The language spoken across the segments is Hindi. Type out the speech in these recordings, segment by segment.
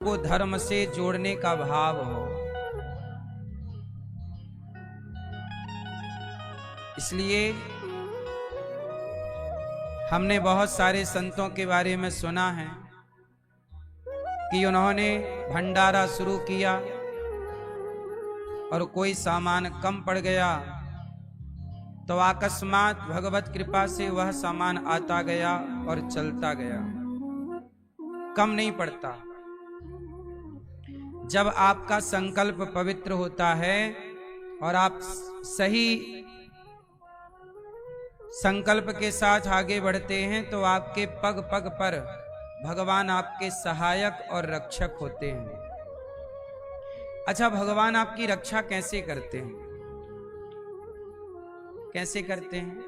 को धर्म से जोड़ने का भाव हो। इसलिए हमने बहुत सारे संतों के बारे में सुना है कि उन्होंने भंडारा शुरू किया और कोई सामान कम पड़ गया तो अकस्मात भगवत कृपा से वह सामान आता गया और चलता गया, कम नहीं पड़ता। जब आपका संकल्प पवित्र होता है और आप सही संकल्प के साथ आगे बढ़ते हैं तो आपके पग पग पर भगवान आपके सहायक और रक्षक होते हैं। अच्छा, भगवान आपकी रक्षा कैसे करते हैं? कैसे करते हैं?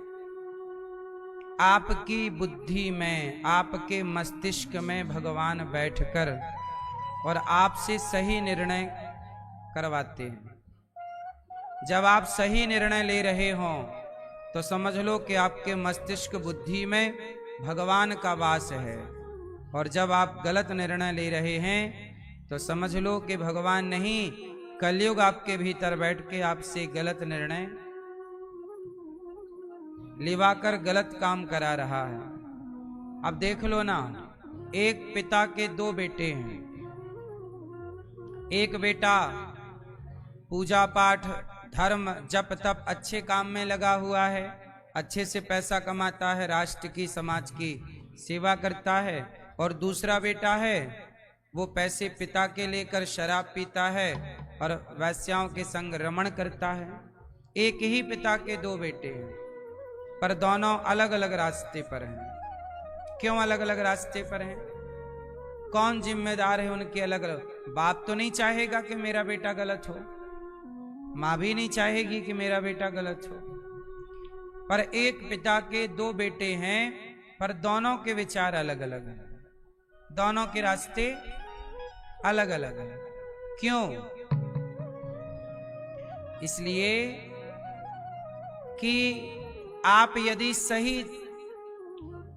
आपकी बुद्धि में, आपके मस्तिष्क में भगवान बैठकर और आपसे सही निर्णय करवाते हैं। जब आप सही निर्णय ले रहे हों तो समझ लो कि आपके मस्तिष्क बुद्धि में भगवान का वास है, और जब आप गलत निर्णय ले रहे हैं तो समझ लो कि भगवान नहीं, कलयुग आपके भीतर बैठ के आपसे गलत निर्णय लिवाकर गलत काम करा रहा है। अब देख लो ना, एक पिता के दो बेटे हैं। एक बेटा पूजा पाठ धर्म जप तप अच्छे काम में लगा हुआ है, अच्छे से पैसा कमाता है, राष्ट्र की समाज की सेवा करता है, और दूसरा बेटा है वो पैसे पिता के लेकर शराब पीता है और वैश्याओं के संग रमण करता है। एक ही पिता के दो बेटे हैं पर दोनों अलग अलग रास्ते पर हैं। क्यों अलग अलग रास्ते पर हैं? कौन जिम्मेदार है उनके अलग अलग? बाप तो नहीं चाहेगा कि मेरा बेटा गलत हो, माँ भी नहीं चाहेगी कि मेरा बेटा गलत हो, पर एक पिता के दो बेटे हैं पर दोनों के विचार अलग अलग हैं, दोनों के रास्ते अलग अलग हैं। क्यों? इसलिए कि आप यदि सही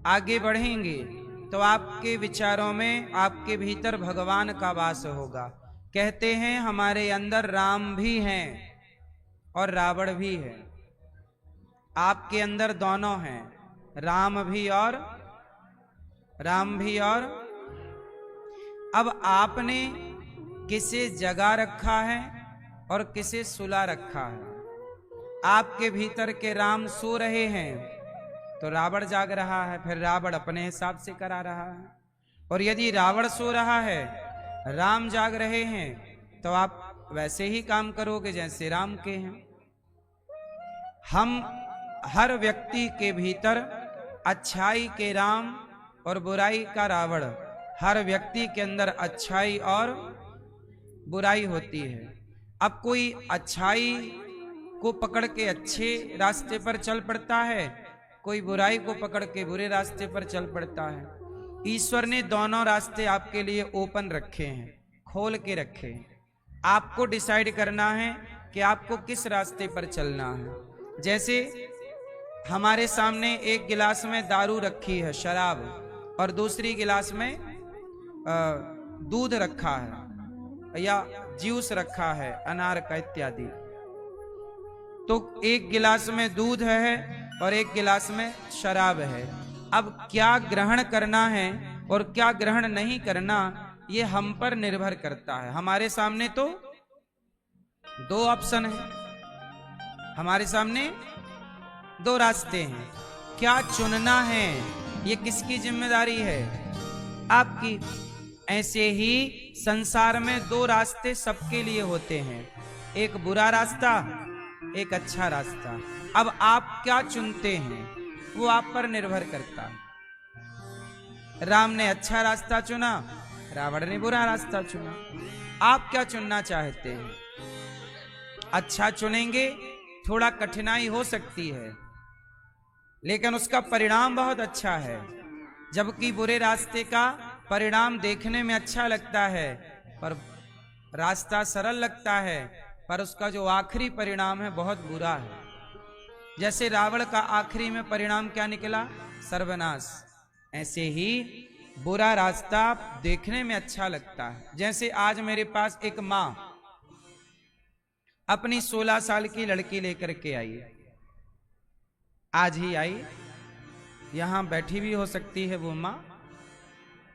आगे बढ़ेंगे तो आपके विचारों में, आपके भीतर भगवान का वास होगा। कहते हैं हमारे अंदर राम भी हैं और रावण भी है। आपके अंदर दोनों हैं, राम भी और अब आपने किसे जगा रखा है और किसे सुला रखा है। आपके भीतर के राम सो रहे हैं तो रावण जाग रहा है, फिर रावण अपने हिसाब से करा रहा है। और यदि रावण सो रहा है, राम जाग रहे हैं, तो आप वैसे ही काम करोगे जैसे राम के हैं। हम हर व्यक्ति के भीतर अच्छाई के राम और बुराई का रावण, हर व्यक्ति के अंदर अच्छाई और बुराई होती है। अब कोई अच्छाई को पकड़ के अच्छे रास्ते पर चल पड़ता है, कोई बुराई को पकड़ के बुरे रास्ते पर चल पड़ता है। ईश्वर ने दोनों रास्ते आपके लिए ओपन रखे हैं, खोल के रखे हैं। आपको डिसाइड करना है कि आपको किस रास्ते पर चलना है। जैसे हमारे सामने एक गिलास में दारू रखी है, शराब, और दूसरी गिलास में दूध रखा है या जूस रखा है, अनार का इत्यादि। तो एक गिलास में दूध है और एक गिलास में शराब है। अब क्या ग्रहण करना है और क्या ग्रहण नहीं करना, ये हम पर निर्भर करता है। हमारे सामने तो दो ऑप्शन है, हमारे सामने दो रास्ते हैं। क्या चुनना है, ये किसकी जिम्मेदारी है? आपकी। ऐसे ही संसार में दो रास्ते सबके लिए होते हैं, एक बुरा रास्ता, एक अच्छा रास्ता। अब आप क्या चुनते हैं वो आप पर निर्भर करता है। राम ने अच्छा रास्ता चुना, रावण ने बुरा रास्ता चुना। आप क्या चुनना चाहते हैं? अच्छा चुनेंगे, थोड़ा कठिनाई हो सकती है लेकिन उसका परिणाम बहुत अच्छा है। जबकि बुरे रास्ते का परिणाम देखने में अच्छा लगता है, पर रास्ता सरल लगता है, पर उसका जो आखिरी परिणाम है बहुत बुरा है। जैसे रावण का आखिरी में परिणाम क्या निकला? सर्वनाश। ऐसे ही बुरा रास्ता देखने में अच्छा लगता है। जैसे आज मेरे पास एक माँ अपनी 16 साल की लड़की लेकर के आई, आज ही आई, यहां बैठी भी हो सकती है वो माँ।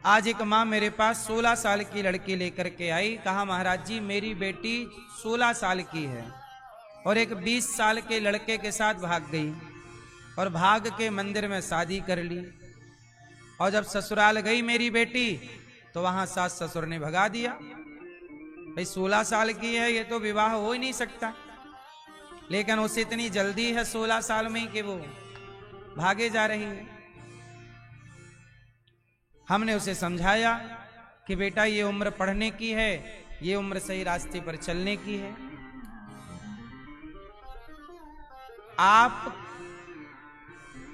आज एक माँ मेरे पास 16 साल की लड़की लेकर के आई, कहा महाराज जी मेरी बेटी 16 साल की है और एक 20 साल के लड़के के साथ भाग गई और भाग के मंदिर में शादी कर ली, और जब ससुराल गई मेरी बेटी तो वहां सास ससुर ने भगा दिया। भाई 16 साल की है, ये तो विवाह हो ही नहीं सकता, लेकिन उसे इतनी जल्दी है 16 साल में कि वो भागे जा रही है। हमने उसे समझाया कि बेटा ये उम्र पढ़ने की है, ये उम्र सही रास्ते पर चलने की है। आप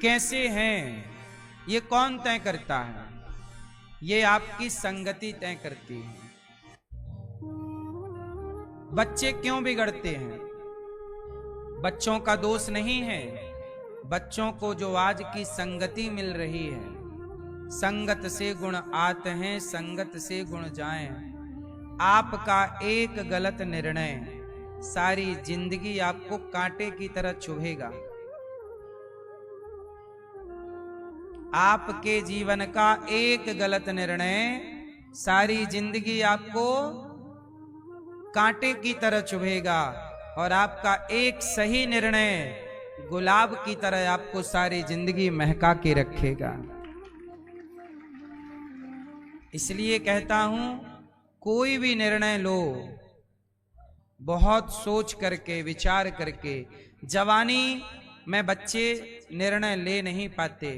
कैसे हैं ये कौन तय करता है? ये आपकी संगति तय करती है। बच्चे क्यों बिगड़ते हैं? बच्चों का दोष नहीं है, बच्चों को जो आज की संगति मिल रही है, संगत से गुण आते हैं, संगत से गुण जाएं। आपका एक गलत निर्णय सारी जिंदगी आपको कांटे की तरह चुभेगा। आपके जीवन का एक गलत निर्णय सारी जिंदगी आपको कांटे की तरह चुभेगा, और आपका एक सही निर्णय गुलाब की तरह आपको सारी जिंदगी महका के रखेगा। इसलिए कहता हूं कोई भी निर्णय लो बहुत सोच करके, विचार करके। जवानी में बच्चे निर्णय ले नहीं पाते,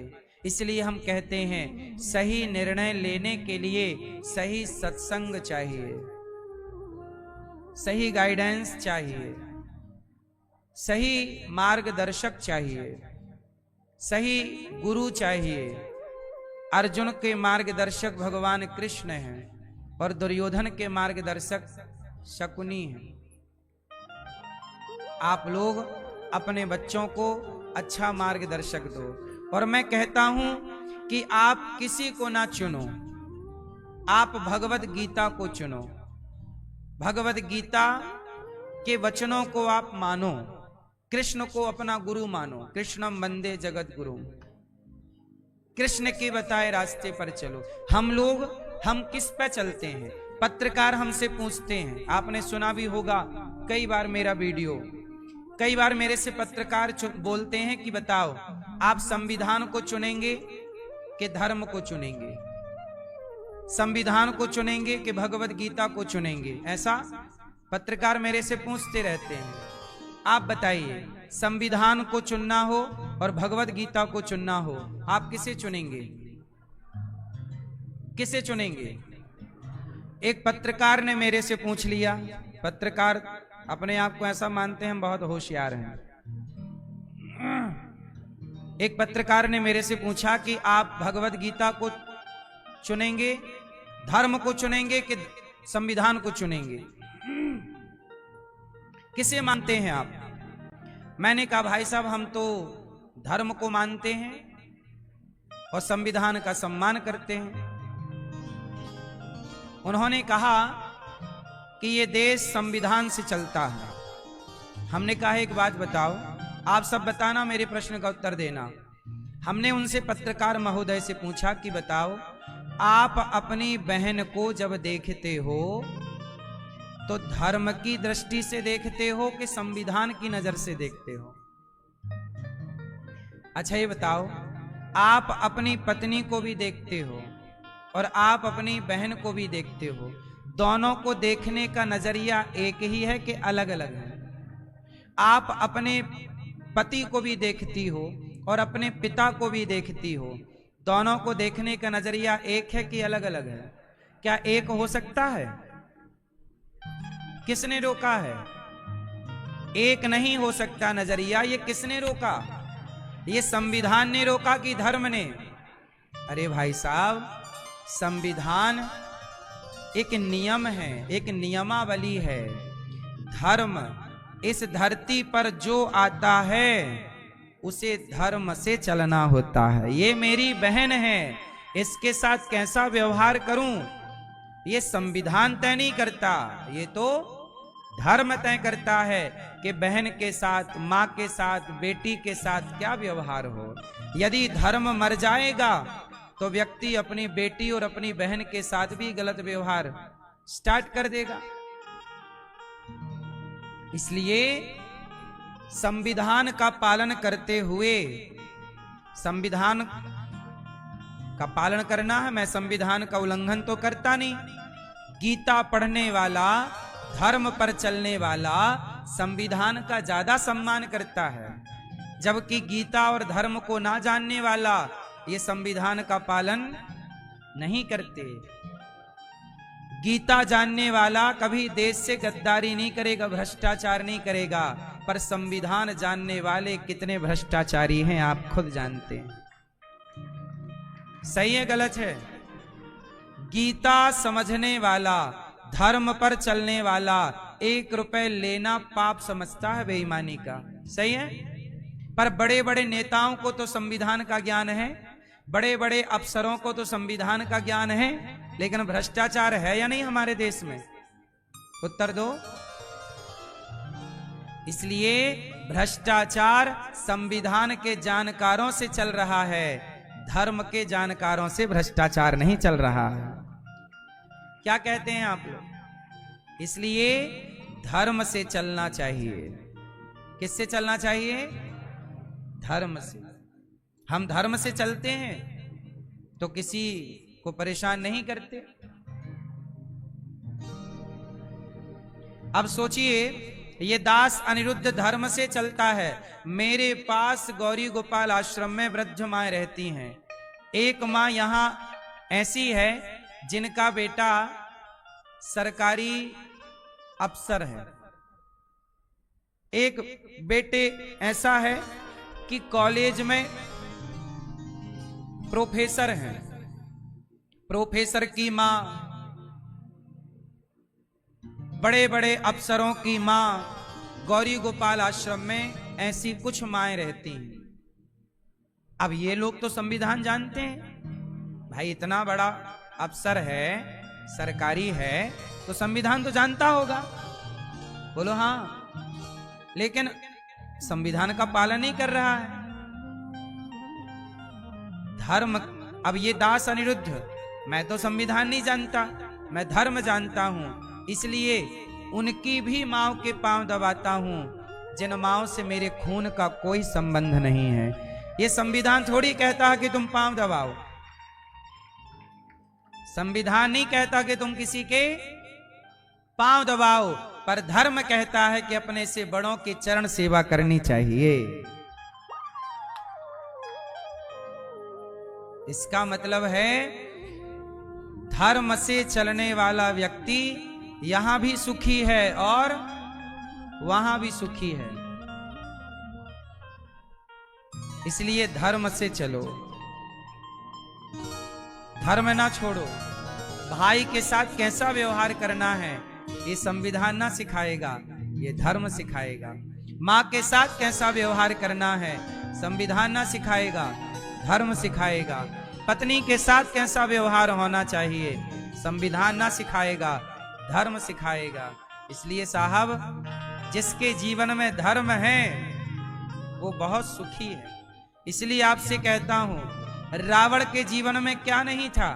इसलिए हम कहते हैं सही निर्णय लेने के लिए सही सत्संग चाहिए, सही गाइडेंस चाहिए, सही मार्गदर्शक चाहिए, सही गुरु चाहिए। अर्जुन के मार्गदर्शक भगवान कृष्ण हैं और दुर्योधन के मार्गदर्शक शकुनी हैं। आप लोग अपने बच्चों को अच्छा मार्गदर्शक दो, और मैं कहता हूं कि आप किसी को ना चुनो, आप भगवत गीता को चुनो। भगवत गीता के वचनों को आप मानो, कृष्ण को अपना गुरु मानो। कृष्णम वंदे जगत गुरु, कृष्ण के बताए रास्ते पर चलो। हम किस पे चलते हैं? पत्रकार हमसे पूछते हैं, आपने सुना भी होगा कई बार मेरा वीडियो, कई बार मेरे से पत्रकार बोलते हैं कि बताओ आप संविधान को चुनेंगे कि धर्म को चुनेंगे, संविधान को चुनेंगे कि भगवत गीता को चुनेंगे? ऐसा पत्रकार मेरे से पूछते रहते हैं। आप बताइए, संविधान को चुनना हो और भगवत गीता को चुनना हो, आप किसे चुनेंगे? किसे चुनेंगे? एक पत्रकार ने मेरे से पूछ लिया, पत्रकार अपने आप को ऐसा मानते हैं हम बहुत होशियार हैं। एक पत्रकार ने मेरे से पूछा कि आप भगवत गीता को चुनेंगे, धर्म को चुनेंगे कि संविधान को चुनेंगे? किसे मानते हैं आप? मैंने कहा भाई साहब हम तो धर्म को मानते हैं और संविधान का सम्मान करते हैं। उन्होंने कहा कि ये देश संविधान से चलता है। हमने कहा एक बात बताओ, आप सब बताना, मेरे प्रश्न का उत्तर देना। हमने उनसे पत्रकार महोदय से पूछा कि बताओ आप अपनी बहन को जब देखते हो तो धर्म की दृष्टि से देखते हो कि संविधान की नजर से देखते हो? अच्छा ये बताओ, आप अपनी पत्नी को भी देखते हो और आप अपनी बहन को भी देखते हो, दोनों को देखने का नजरिया एक ही है कि अलग अलग है? आप अपने पति को भी देखती हो और अपने पिता को भी देखती हो, दोनों को देखने का नजरिया एक है कि अलग अलग है? क्या एक हो सकता है? किसने रोका है? एक नहीं हो सकता नजरिया। ये किसने रोका? ये संविधान ने रोका कि धर्म ने? अरे भाई साहब, संविधान एक नियम है, एक नियमावली है। धर्म इस धरती पर जो आता है उसे धर्म से चलना होता है। ये मेरी बहन है, इसके साथ कैसा व्यवहार करूं, ये संविधान तय नहीं करता, ये तो धर्म तय करता है कि बहन के साथ, माँ के साथ, बेटी के साथ क्या व्यवहार हो। यदि धर्म मर जाएगा तो व्यक्ति अपनी बेटी और अपनी बहन के साथ भी गलत व्यवहार स्टार्ट कर देगा। इसलिए संविधान का पालन करते हुए, संविधान का पालन करना है। मैं संविधान का उल्लंघन तो करता नहीं। गीता पढ़ने वाला, धर्म पर चलने वाला संविधान का ज्यादा सम्मान करता है, जबकि गीता और धर्म को ना जानने वाला ये संविधान का पालन नहीं करते। गीता जानने वाला कभी देश से गद्दारी नहीं करेगा, भ्रष्टाचार नहीं करेगा, पर संविधान जानने वाले कितने भ्रष्टाचारी हैं आप खुद जानते हैं। सही है गलत है? गीता समझने वाला, धर्म पर चलने वाला 1 रुपए लेना पाप समझता है बेईमानी का। सही है? पर बड़े बड़े नेताओं को तो संविधान का ज्ञान है, बड़े बड़े अफसरों को तो संविधान का ज्ञान है, लेकिन भ्रष्टाचार है या नहीं हमारे देश में? उत्तर दो। इसलिए भ्रष्टाचार संविधान के जानकारों से चल रहा है, धर्म के जानकारों से भ्रष्टाचार नहीं चल रहा है। क्या कहते हैं आप लोग? इसलिए धर्म से चलना चाहिए। किससे चलना चाहिए? धर्म से। हम धर्म से चलते हैं तो किसी को परेशान नहीं करते। अब सोचिए, ये दास अनिरुद्ध धर्म से चलता है। मेरे पास गौरी गोपाल आश्रम में वृद्ध माँ रहती हैं। एक माँ यहां ऐसी है जिनका बेटा सरकारी अफसर है, एक बेटे ऐसा है कि कॉलेज में प्रोफेसर हैं। प्रोफेसर की मां, बड़े बड़े अफसरों की मां, गौरी गोपाल आश्रम में ऐसी कुछ माएं रहती हैं। अब ये लोग तो संविधान जानते हैं, भाई इतना बड़ा अफसर है, सरकारी है, तो संविधान तो जानता होगा। बोलो हाँ। लेकिन संविधान का पालन नहीं कर रहा है। धर्म, अब ये दास अनिरुद्ध, मैं तो संविधान नहीं जानता, मैं धर्म जानता हूं, इसलिए उनकी भी माओ के पांव दबाता हूं जिन माओ से मेरे खून का कोई संबंध नहीं है। ये संविधान थोड़ी कहता है कि तुम पांव दबाओ, संविधान नहीं कहता कि तुम किसी के पांव दबाओ, पर धर्म कहता है कि अपने से बड़ों की चरण सेवा करनी चाहिए। इसका मतलब है धर्म से चलने वाला व्यक्ति यहां भी सुखी है और वहां भी सुखी है। इसलिए धर्म से चलो, धर्म ना छोड़ो। भाई के साथ कैसा व्यवहार करना है ये संविधान ना सिखाएगा, ये धर्म सिखाएगा। माँ के साथ कैसा व्यवहार करना है संविधान ना सिखाएगा, धर्म सिखाएगा। पत्नी के साथ कैसा व्यवहार होना चाहिए संविधान ना सिखाएगा, धर्म सिखाएगा। इसलिए साहब, जिसके जीवन में धर्म है वो बहुत सुखी है। इसलिए आपसे कहता हूं, रावण के जीवन में क्या नहीं था?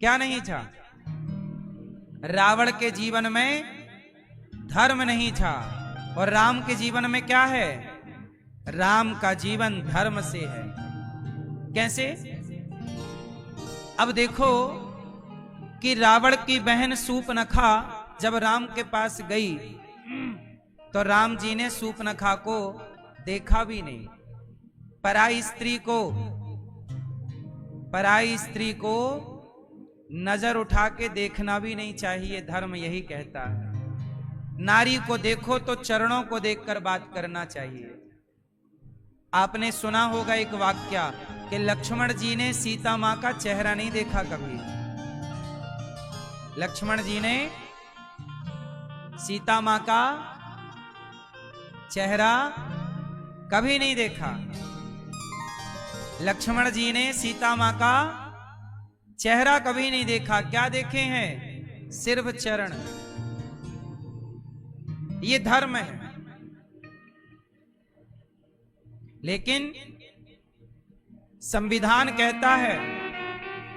क्या नहीं था? रावण के जीवन में धर्म नहीं था। और राम के जीवन में क्या है? राम का जीवन धर्म से है। कैसे? अब देखो कि रावण की बहन सूर्पनखा जब राम के पास गई तो राम जी ने सूर्पनखा को देखा भी नहीं। पराई स्त्री को नजर उठा के देखना भी नहीं चाहिए, धर्म यही कहता है। नारी को देखो तो चरणों को देखकर बात करना चाहिए। आपने सुना होगा एक वाक्या कि लक्ष्मण जी ने सीता मां का चेहरा नहीं देखा कभी। लक्ष्मण जी ने सीता मां का चेहरा कभी नहीं देखा। लक्ष्मण जी ने सीता मां का चेहरा कभी नहीं देखा, क्या देखे हैं? सिर्फ चरण। ये धर्म है। लेकिन संविधान कहता है,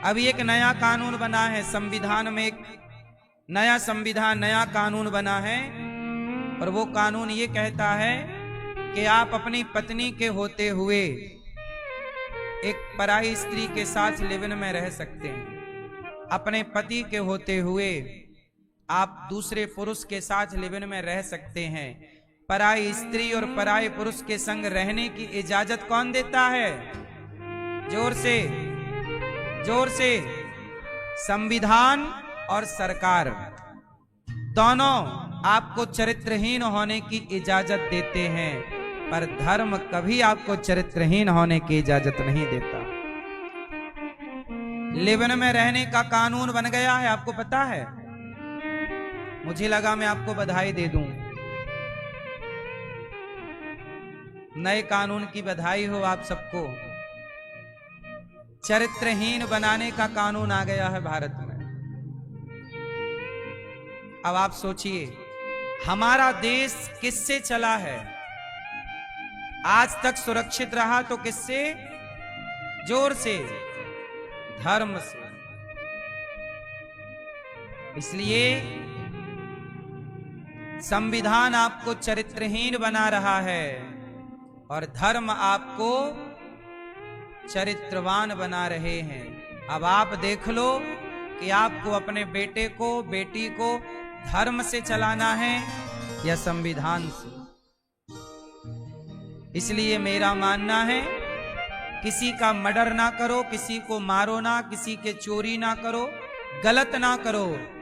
अभी एक नया कानून बना है, संविधान में एक नया संविधान, नया कानून बना है, और वो कानून ये कहता है कि आप अपनी पत्नी के होते हुए एक पराई स्त्री के साथ लिव-इन में रह सकते हैं। अपने पति के होते हुए आप दूसरे पुरुष के साथ लिव-इन में रह सकते हैं। पराई स्त्री और पराई पुरुष के संग रहने की इजाजत कौन देता है? जोर से, जोर से। संविधान और सरकार दोनों आपको चरित्रहीन होने की इजाजत देते हैं, पर धर्म कभी आपको चरित्रहीन होने की इजाजत नहीं देता। लिव-इन में रहने का कानून बन गया है, आपको पता है? मुझे लगा मैं आपको बधाई दे दूं। नए कानून की बधाई हो आप सबको। चरित्रहीन बनाने का कानून आ गया है भारत में। अब आप सोचिए, हमारा देश किससे चला है? आज तक सुरक्षित रहा तो किससे? जोर से, धर्म से। इसलिए संविधान आपको चरित्रहीन बना रहा है और धर्म आपको चरित्रवान बना रहे हैं। अब आप देख लो कि आपको अपने बेटे को, बेटी को धर्म से चलाना है या संविधान से। इसलिए मेरा मानना है, किसी का मर्डर ना करो, किसी को मारो ना, किसी के चोरी ना करो, गलत ना करो।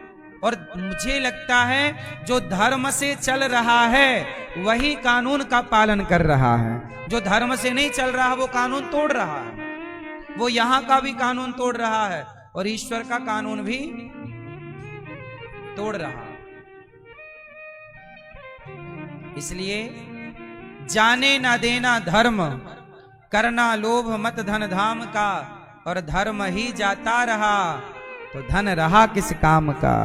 और मुझे लगता है जो धर्म से चल रहा है वही कानून का पालन कर रहा है। जो धर्म से नहीं चल रहा वो कानून तोड़ रहा है। वो यहां का भी कानून तोड़ रहा है और ईश्वर का कानून भी तोड़ रहा है। इसलिए जाने ना देना धर्म, करना लोभ मत धन धाम का, और धर्म ही जाता रहा तो धन रहा किस काम का।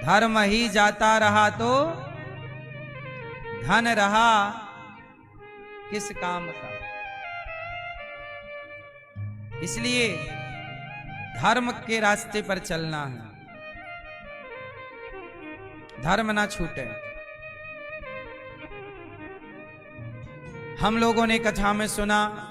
धर्म ही जाता रहा तो धन रहा किस काम का। इसलिए धर्म के रास्ते पर चलना है, धर्म ना छूटे। हम लोगों ने कथा में सुना